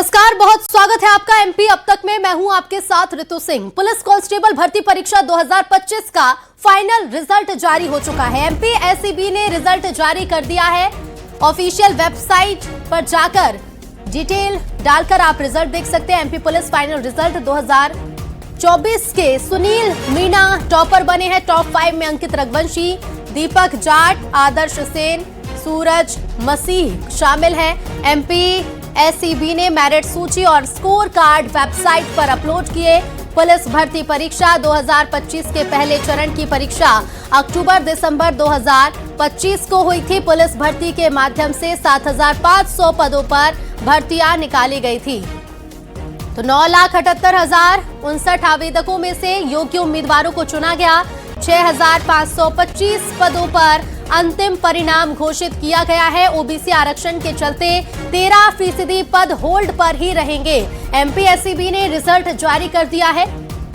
नमस्कार, बहुत स्वागत है आपका एमपी अब तक में। मैं हूं आपके साथ ऋतु सिंह। पुलिस कांस्टेबल भर्ती परीक्षा 2025 का फाइनल रिजल्ट जारी हो चुका है। एमपी एसीबी ने रिजल्ट जारी कर दिया है। ऑफिशियल वेबसाइट पर जाकर डिटेल डालकर आप रिजल्ट देख सकते हैं। एमपी पुलिस फाइनल रिजल्ट 2024 के सुनील मीणा टॉपर बने हैं। टॉप 5 में अंकित रघुवंशी, दीपक जाट, आदर्श सेन, सूरज मसीह शामिल हैं। एमपी एसीबी ने मेरिट सूची और स्कोर कार्ड वेबसाइट पर अपलोड किए। पुलिस भर्ती परीक्षा 2025 के पहले चरण की परीक्षा अक्टूबर-दिसंबर 2025 को हुई थी। पुलिस भर्ती के माध्यम से 7,500 पदों पर भर्तियां निकाली गई थी। तो 9,78,059 आवेदकों में से योग्य उम्मीदवारों को चुना गया। 6,525 पदों पर अंतिम परिणाम घोषित किया गया है। ओबीसी आरक्षण के चलते 13% पद होल्ड पर ही रहेंगे। एमपी एसीबी ने रिजल्ट जारी कर दिया है।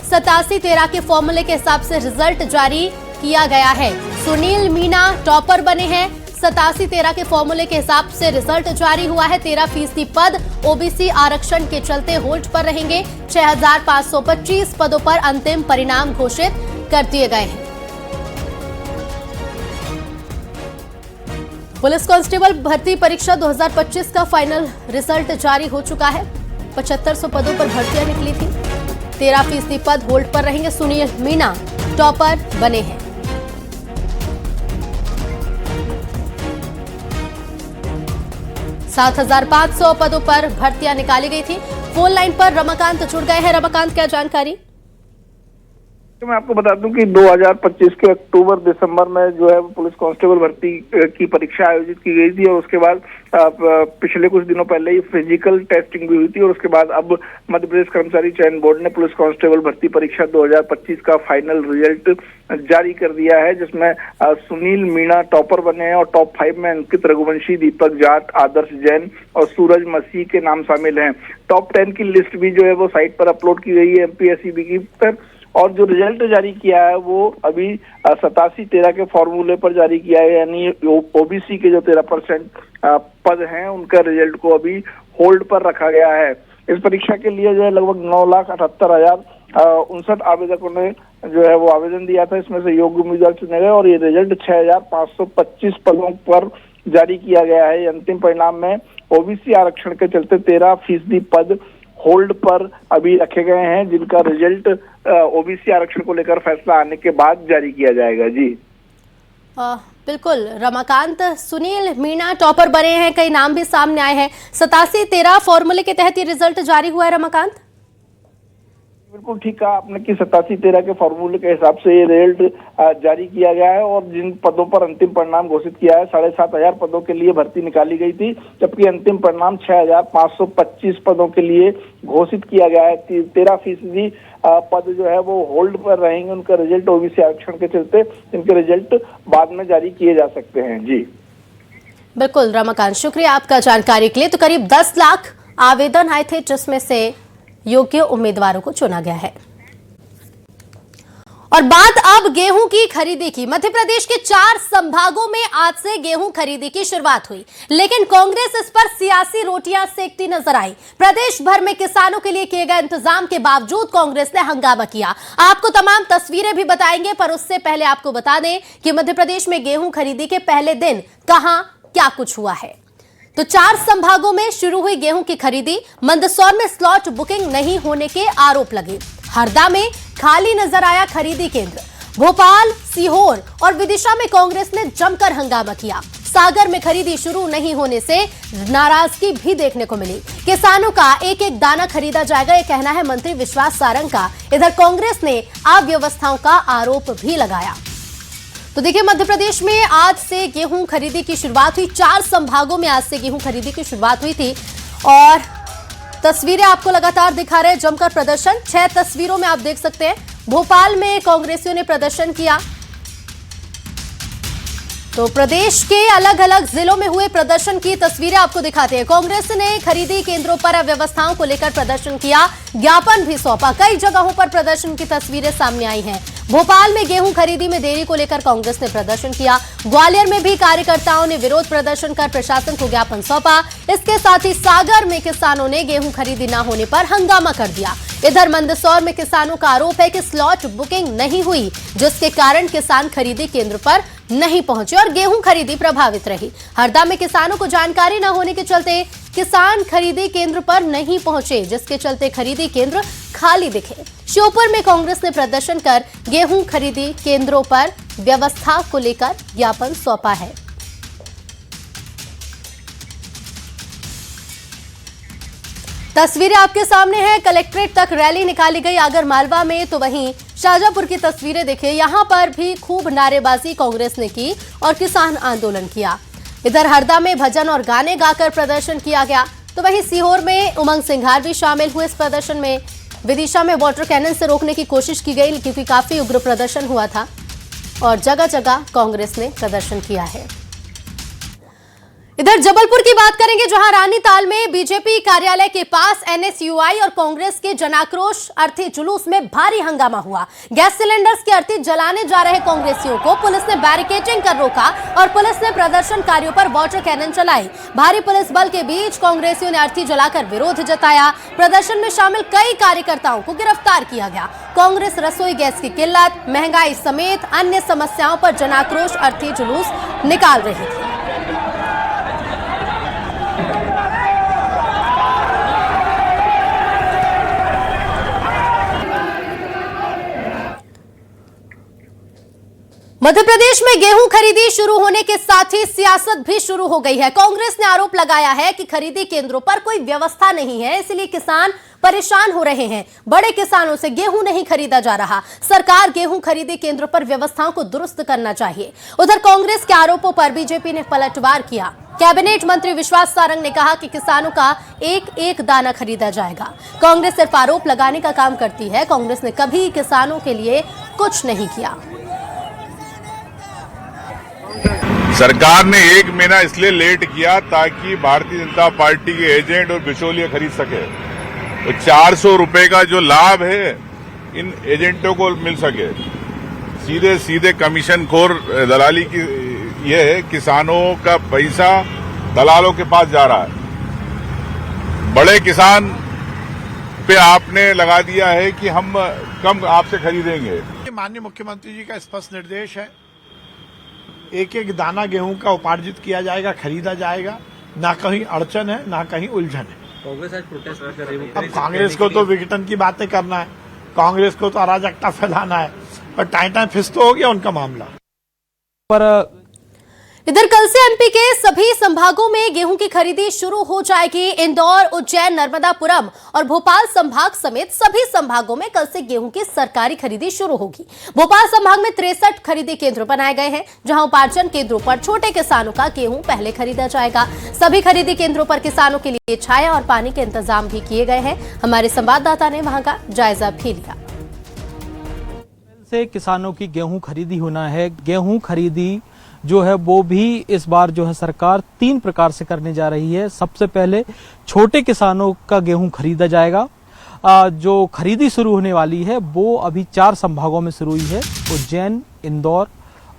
87-13 के फॉर्मूले के हिसाब से रिजल्ट जारी किया गया है। सुनील मीणा टॉपर बने हैं। 87-13 के फॉर्मूले के हिसाब से रिजल्ट जारी हुआ है। 13% पद ओबीसी आरक्षण के चलते होल्ड पर रहेंगे। 6,525 पदों पर अंतिम परिणाम घोषित कर दिए गए हैं। पुलिस कांस्टेबल भर्ती परीक्षा 2025 का फाइनल रिजल्ट जारी हो चुका है। 7500 पदों पर भर्तियां निकली थी। 13% पद होल्ड पर रहेंगे। सुनील मीणा टॉपर बने हैं। सात 7,500 पदों पर भर्तियां निकाली गई थी। फोन लाइन पर रमाकांत जुड़ गए हैं। रमाकांत, क्या जानकारी? तो मैं आपको बता दूं कि 2025 के अक्टूबर-दिसंबर में जो है पुलिस कांस्टेबल भर्ती की परीक्षा आयोजित की गई थी और उसके बाद पिछले कुछ दिनों पहले ही फिजिकल टेस्टिंग भी हुई थी और उसके बाद अब मध्य प्रदेश कर्मचारी चयन बोर्ड ने पुलिस कांस्टेबल भर्ती परीक्षा 2025 का फाइनल रिजल्ट जारी कर दिया है, जिसमें सुनील मीणा टॉपर बने हैं और टॉप 5 में अंकित रघुवंशी, दीपक जाट, आदर्श जैन और सूरज मसीह के नाम शामिल हैं। टॉप 10 की लिस्ट भी जो है वो साइट पर अपलोड की गई है एमपीएससीबी की पर, और जो रिजल्ट जारी किया है वो अभी 87-13 के फॉर्मूले पर जारी किया है, यानी ओबीसी के जो 13% पद हैं उनका रिजल्ट को अभी होल्ड पर रखा गया है। इस परीक्षा के लिए जो है लगभग 9,78,059 आवेदकों ने जो है वो आवेदन दिया था। इसमें से योग्य उम्मीदवार चुने गए और ये रिजल्ट 6,525 पदों पर जारी किया गया है। अंतिम परिणाम में ओबीसी आरक्षण के चलते 13% पद होल्ड पर अभी रखे गए हैं, जिनका रिजल्ट ओबीसी आरक्षण को लेकर फैसला आने के बाद जारी किया जाएगा। जी बिल्कुल रमाकांत, सुनील मीणा टॉपर बने हैं, कई नाम भी सामने आए हैं। 87-13 फॉर्मूले के तहत ये रिजल्ट जारी हुआ है। रमाकांत, बिल्कुल ठीक कहा आपने कि 87-13 के फॉर्मूले के हिसाब से ये रिजल्ट जारी किया गया है और जिन पदों पर अंतिम परिणाम घोषित किया है 7,500 पदों के लिए भर्ती निकाली गई थी, जबकि अंतिम परिणाम 6,525 पदों के लिए घोषित किया गया है। 13% पद जो है वो होल्ड पर रहेंगे। उनका रिजल्ट ओबीसी आरक्षण के चलते इनके रिजल्ट बाद में जारी किए जा सकते हैं। जी बिल्कुल रमाकांत, शुक्रिया आपका जानकारी के लिए। तो करीब 10 लाख आवेदन आए थे, जिसमें से योग्य उम्मीदवारों को चुना गया है। और बात अब गेहूं की खरीदी की। मध्य प्रदेश के 4 संभागों में आज से गेहूं खरीदी की शुरुआत हुई, लेकिन कांग्रेस इस पर सियासी रोटियां सेकती नजर आई। प्रदेश भर में किसानों के लिए किए गए इंतजाम के बावजूद कांग्रेस ने हंगामा किया। आपको तमाम तस्वीरें भी बताएंगे, पर उससे पहले आपको बता दें कि मध्य प्रदेश में गेहूं खरीदी के पहले दिन कहां क्या कुछ हुआ है। तो 4 संभागों में शुरू हुई गेहूं की खरीदी। मंदसौर में स्लॉट बुकिंग नहीं होने के आरोप लगे। हरदा में खाली नजर आया खरीदी केंद्र। भोपाल, सीहोर और विदिशा में कांग्रेस ने जमकर हंगामा किया। सागर में खरीदी शुरू नहीं होने से नाराजगी भी देखने को मिली। किसानों का एक एक दाना खरीदा जाएगा, यह कहना है मंत्री विश्वास सारंग का। इधर कांग्रेस ने अव्यवस्थाओं का आरोप भी लगाया। तो देखिए, मध्य प्रदेश में आज से गेहूं खरीदी की शुरुआत हुई। 4 संभागों में आज से गेहूं खरीदी की शुरुआत हुई थी और तस्वीरें आपको लगातार दिखा रहे हैं जमकर प्रदर्शन। 6 तस्वीरों में आप देख सकते हैं भोपाल में कांग्रेसियों ने प्रदर्शन किया। तो प्रदेश के अलग अलग जिलों में हुए प्रदर्शन की तस्वीरें आपको दिखाते हैं। कांग्रेस ने खरीदी केंद्रों पर अव्यवस्थाओं को लेकर प्रदर्शन किया, ज्ञापन भी सौंपा। कई जगहों पर प्रदर्शन की तस्वीरें सामने आई हैं। भोपाल में गेहूं खरीदी में देरी को लेकर कांग्रेस ने प्रदर्शन किया। ग्वालियर में भी कार्यकर्ताओं ने विरोध प्रदर्शन कर प्रशासन को ज्ञापन सौंपा। इसके साथ ही सागर में किसानों ने गेहूं खरीदी न होने पर हंगामा कर दिया। इधर मंदसौर में किसानों का आरोप है कि स्लॉट बुकिंग नहीं हुई, जिसके कारण किसान खरीदी केंद्र पर नहीं पहुंचे और गेहूं खरीदी प्रभावित रही। हरदा में किसानों को जानकारी न होने के चलते किसान खरीदी केंद्र पर नहीं पहुंचे, जिसके चलते खरीदी केंद्र खाली दिखे। श्योपुर में कांग्रेस ने प्रदर्शन कर गेहूं खरीदी केंद्रों पर व्यवस्था को लेकर ज्ञापन सौंपा है। तस्वीरें आपके सामने हैं। कलेक्ट्रेट तक रैली निकाली गई आगर मालवा में, तो वहीं शाजापुर की तस्वीरें देखिए। यहां पर भी खूब नारेबाजी कांग्रेस ने की और किसान आंदोलन किया। इधर हरदा में भजन और गाने गाकर प्रदर्शन किया गया, तो वहीं सीहोर में उमंग सिंघार भी शामिल हुए इस प्रदर्शन में। विदिशा में वाटर कैनन से रोकने की कोशिश की गई, क्योंकि काफी उग्र प्रदर्शन हुआ था और जगह जगह कांग्रेस ने प्रदर्शन किया है। इधर जबलपुर की बात करेंगे, जहां रानीताल में बीजेपी कार्यालय के पास एनएसयूआई और कांग्रेस के जनाक्रोश अर्थी जुलूस में भारी हंगामा हुआ। गैस सिलेंडर्स की अर्थी जलाने जा रहे कांग्रेसियों को पुलिस ने बैरिकेडिंग कर रोका और पुलिस ने प्रदर्शनकारियों पर वाटर कैनन चलाई। भारी पुलिस बल के बीच कांग्रेसियों ने अर्थी जलाकर विरोध जताया। प्रदर्शन में शामिल कई कार्यकर्ताओं को गिरफ्तार किया गया। कांग्रेस रसोई गैस की किल्लत, महंगाई समेत अन्य समस्याओं पर जनाक्रोश अर्थी जुलूस निकाल रही थी। मध्य प्रदेश में गेहूं खरीदी शुरू होने के साथ ही सियासत भी शुरू हो गई है। कांग्रेस ने आरोप लगाया है कि खरीदी केंद्रों पर कोई व्यवस्था नहीं है, इसलिए किसान परेशान हो रहे हैं। बड़े किसानों से गेहूं नहीं खरीदा जा रहा। सरकार गेहूं खरीदी केंद्रों पर व्यवस्थाओं को दुरुस्त करना चाहिए। उधर कांग्रेस के आरोपों पर बीजेपी ने पलटवार किया। कैबिनेट मंत्री विश्वास सारंग ने कहा कि किसानों का एक एक दाना खरीदा जाएगा। कांग्रेस सिर्फ आरोप लगाने का काम करती है। कांग्रेस ने कभी किसानों के लिए कुछ नहीं किया। सरकार ने 1 महीना इसलिए लेट किया ताकि भारतीय जनता पार्टी के एजेंट और बिचौलिए खरीद सके। तो 400 रुपए का जो लाभ है इन एजेंटों को मिल सके। सीधे सीधे कमीशन खोर दलाली की ये है, किसानों का पैसा दलालों के पास जा रहा है। बड़े किसान पे आपने लगा दिया है कि हम कम आपसे खरीदेंगे। माननीय मुख्यमंत्री जी का स्पष्ट निर्देश है, एक एक दाना गेहूं का उपार्जित किया जाएगा, खरीदा जाएगा। ना कहीं अड़चन है, ना कहीं उलझन है। कांग्रेस आज प्रोटेस्ट कर रही है। अब कांग्रेस को तो विघटन की बातें करना है, कांग्रेस को तो अराजकता फैलाना है, और टाइम फिस तो हो गया उनका मामला। पर इधर कल से एमपी के सभी संभागों में गेहूं की खरीदी शुरू हो जाएगी। इंदौर, उज्जैन, नर्मदापुरम और भोपाल संभाग समेत सभी संभागों में कल से गेहूं की सरकारी खरीदी शुरू होगी। भोपाल संभाग में 63 खरीदी केंद्र बनाए गए हैं, जहां उपार्जन केंद्रों पर छोटे किसानों का गेहूं पहले खरीदा जाएगा। सभी खरीदी केंद्रों पर किसानों के लिए छाया और पानी के इंतजाम भी किए गए हैं। हमारे संवाददाता ने वहां का जायजा भी लिया। से किसानों की गेहूं खरीदी होना है। गेहूं खरीदी जो है वो भी इस बार जो है सरकार 3 प्रकार से करने जा रही है। सबसे पहले छोटे किसानों का गेहूं खरीदा जाएगा। जो खरीदी शुरू होने वाली है वो अभी 4 संभागों में शुरू हुई है, उज्जैन, इंदौर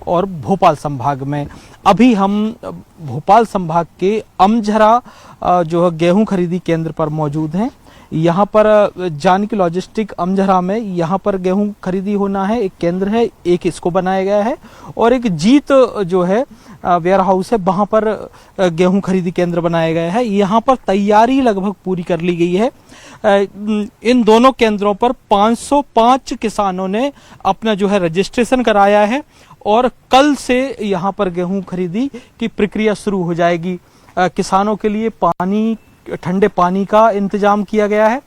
और भोपाल संभाग में। अभी हम भोपाल संभाग के अमझरा जो है गेहूं खरीदी केंद्र पर मौजूद हैं। यहाँ पर जानकी लॉजिस्टिक अमझरा में यहाँ पर गेहूं खरीदी होना है। एक केंद्र है, एक इसको बनाया गया है, और एक जीत जो है वेयर हाउस है, वहां पर गेहूं खरीदी केंद्र बनाया गया है। यहाँ पर तैयारी लगभग पूरी कर ली गई है। इन दोनों केंद्रों पर 505 किसानों ने अपना जो है रजिस्ट्रेशन कराया है और कल से यहाँ पर गेहूं खरीदी की प्रक्रिया शुरू हो जाएगी। किसानों के लिए ठंडे पानी का इंतजाम किया गया है,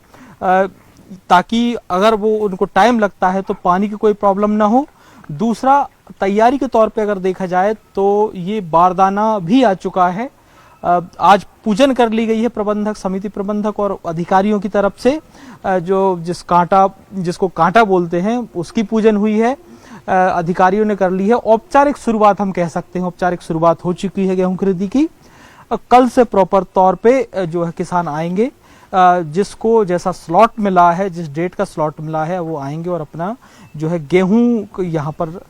ताकि अगर वो उनको टाइम लगता है तो पानी की कोई प्रॉब्लम ना हो। दूसरा, तैयारी के तौर पे अगर देखा जाए तो ये बारदाना भी आ चुका है। आज पूजन कर ली गई है प्रबंधक, समिति प्रबंधक और अधिकारियों की तरफ से। जिसको कांटा बोलते हैं उसकी पूजन हुई है, अधिकारियों ने कर ली है। औपचारिक शुरुआत हम कह सकते हैं, औपचारिक शुरुआत हो चुकी है गेहूं खरीदी की। कल से प्रॉपर तौर पे जो है किसान आएंगे। जिसको जैसा स्लॉट मिला है, जिस डेट का स्लॉट मिला है, वो आएंगे और अपना जो है गेहूं यहाँ पर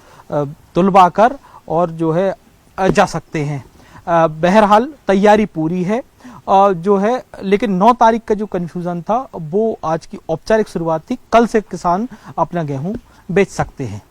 तुलवा कर और जो है जा सकते हैं। बहरहाल तैयारी पूरी है जो है, लेकिन 9 तारीख का जो कंफ्यूजन था वो आज की औपचारिक शुरुआत थी। कल से किसान अपना गेहूं बेच सकते हैं।